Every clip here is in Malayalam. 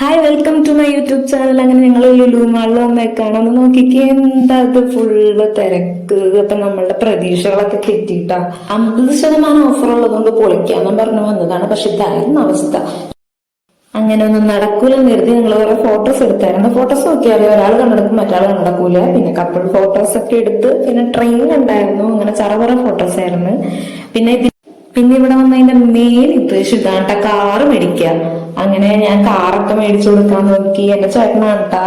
Hi, welcome to my YouTube channel. അങ്ങനെ ഞങ്ങൾ ലുലു മാളിലൊന്നേക്കാണ്. ഒന്ന് നോക്കിക്കേ, എന്താ ഇത് ഫുള്ള് തിരക്ക്. അപ്പൊ നമ്മളുടെ പ്രതീക്ഷകളൊക്കെ തെറ്റിയിട്ടാ. 50% ഓഫർ ഉള്ളതുകൊണ്ട് പൊളിക്കാന്നും പറഞ്ഞു വന്നതാണ്. പക്ഷെ ഇതായിരുന്നു അവസ്ഥ. അങ്ങനെ ഒന്നും നടക്കൂലെന്ന് കരുതി ഞങ്ങൾ കുറെ ഫോട്ടോസ് എടുത്തായിരുന്നു. ഫോട്ടോസ് നോക്കിയാൽ ഒരാൾ കണ്ടെടുക്കും, മറ്റൊരാൾ നടക്കൂല. പിന്നെ കപ്പിൾ ഫോട്ടോസ് ഒക്കെ എടുത്ത്, പിന്നെ ട്രെയിൻ ഉണ്ടായിരുന്നു. അങ്ങനെ ചറപറ ഫോട്ടോസ് ആയിരുന്നു. പിന്നെ ഇവിടെ വന്നതിന്റെ മെയിൻ ഉദ്ദേശം ഇതാണ്ട, കാറ് മേടിക്കുക. അങ്ങനെ ഞാൻ കാറൊക്കെ മേടിച്ചു കൊടുക്കാൻ നോക്കി. എന്റെ ചേട്ടനാട്ടാ.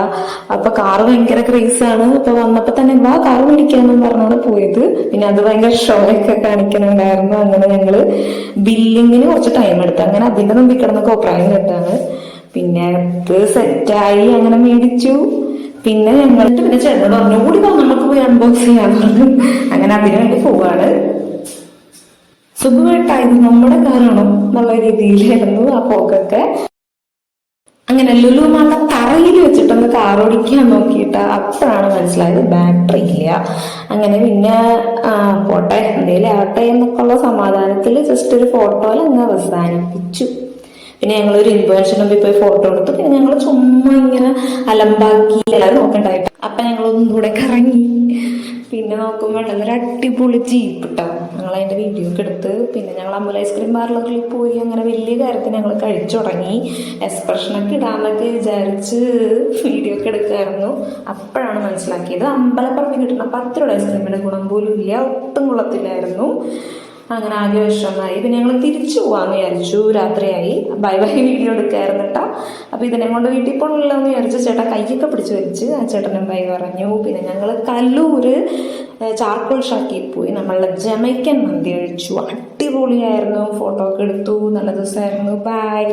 അപ്പൊ കാറ് ഭയങ്കര ക്രേസാണ്. അപ്പൊ വന്നപ്പോ തന്നെ വാ കാറ് മേടിക്കാന്നും പറഞ്ഞാണ് പോയത്. പിന്നെ അത് ഭയങ്കര ഷോ ഒക്കെ കാണിക്കുന്നുണ്ടായിരുന്നു. അങ്ങനെ ഞങ്ങള് ബില്ലിങ്ങിന് കുറച്ച് ടൈം എടുത്തു. അങ്ങനെ അതിന്റെ മുമ്പിൽ കിടന്ന കോപ്രായം കേട്ടാണ്. പിന്നെ അത് സെറ്റായി, അങ്ങനെ മേടിച്ചു. പിന്നെ ചേട്ടനോട് പറഞ്ഞു കൂടി നമുക്ക് പോയി അൺബോക്സ് ചെയ്യാന്ന് പറഞ്ഞു. അങ്ങനെ അതിനു വേണ്ടി പോവാണ്. സുഖമായിട്ടായിരുന്നു, നമ്മുടെ കാറാണോ എന്നുള്ള രീതിയിലായിരുന്നു ആ പോക്കൊക്കെ. അങ്ങനെ ലുലു മാളിലെ തറയിൽ വെച്ചിട്ടൊന്ന് കാർ ഓടിക്കാൻ നോക്കിയിട്ട് അപ്പോഴാണ് മനസ്സിലായത് ബാറ്ററി ഇല്ല. അങ്ങനെ പിന്നെ പോട്ടെ എന്തേലും ആവട്ടെ എന്നൊക്കെയുള്ള സമാധാനത്തിൽ ജസ്റ്റ് ഒരു ഫോട്ടോയിൽ അങ്ങ് അവസാനിപ്പിച്ചു. പിന്നെ ഞങ്ങളൊരു ഇൻഫർമേഷൻ മുമ്പിൽ പോയി ഫോട്ടോ എടുത്തു. പിന്നെ ഞങ്ങൾ ചുമ്മാ ഇങ്ങനെ അലമ്പാക്കി എല്ലാവരും നോക്കണ്ടായിട്ട്. അപ്പൊ ഞങ്ങളൊന്നും കൂടെ കറങ്ങി. പിന്നെ നോക്കുമ്പോൾ നല്ലൊരു അടിപൊളി ജീപ്പ് ഇട്ടോ. ഞങ്ങൾ അതിന്റെ വീഡിയോ ഒക്കെ എടുത്ത് പിന്നെ ഞങ്ങൾ അമ്പല ഐസ്ക്രീം പാർലറിൽ പോയി. അങ്ങനെ വലിയ കാര്യത്തിന് ഞങ്ങൾ കഴിച്ചു തുടങ്ങി. എക്സ്പ്രഷനൊക്കെ ഇടാന്നൊക്കെ വിചാരിച്ച് വീഡിയോ ഒക്കെ എടുക്കായിരുന്നു. അപ്പോഴാണ് മനസ്സിലാക്കിയത് അമ്പലപ്പറമ്പിൽ കിട്ടുന്ന 10 രൂപ ഐസ്ക്രീമിന്റെ ഗുണം പോലും ഇല്ല, ഒട്ടും കൊള്ളത്തില്ലായിരുന്നു. അങ്ങനെ ആകെ വിഷമമായി. പിന്നെ ഞങ്ങൾ തിരിച്ചു പോവാന്ന് വിചാരിച്ചു. രാത്രിയായി. ബൈ ബൈ വീഡിയോ എടുക്കായിരുന്നു കേട്ടോ. അപ്പൊ ഇതിനെ കൊണ്ട് വീട്ടിൽ പോകണില്ലെന്ന് വിചാരിച്ചു. ചേട്ടൻ കൈയൊക്കെ പിടിച്ചു വെച്ച് ആ ചേട്ടനും ബൈ പറഞ്ഞു. പിന്നെ ഞങ്ങൾ കല്ലൂര് ചാർക്കോൾ ഷാക്കിൽ പോയി നമ്മളുടെ ജമൈക്കൻ മന്തി കഴിച്ചു. അടിപൊളിയായിരുന്നു. ഫോട്ടോ ഒക്കെ എടുത്തു. നല്ല ദിവസമായിരുന്നു. ബൈ.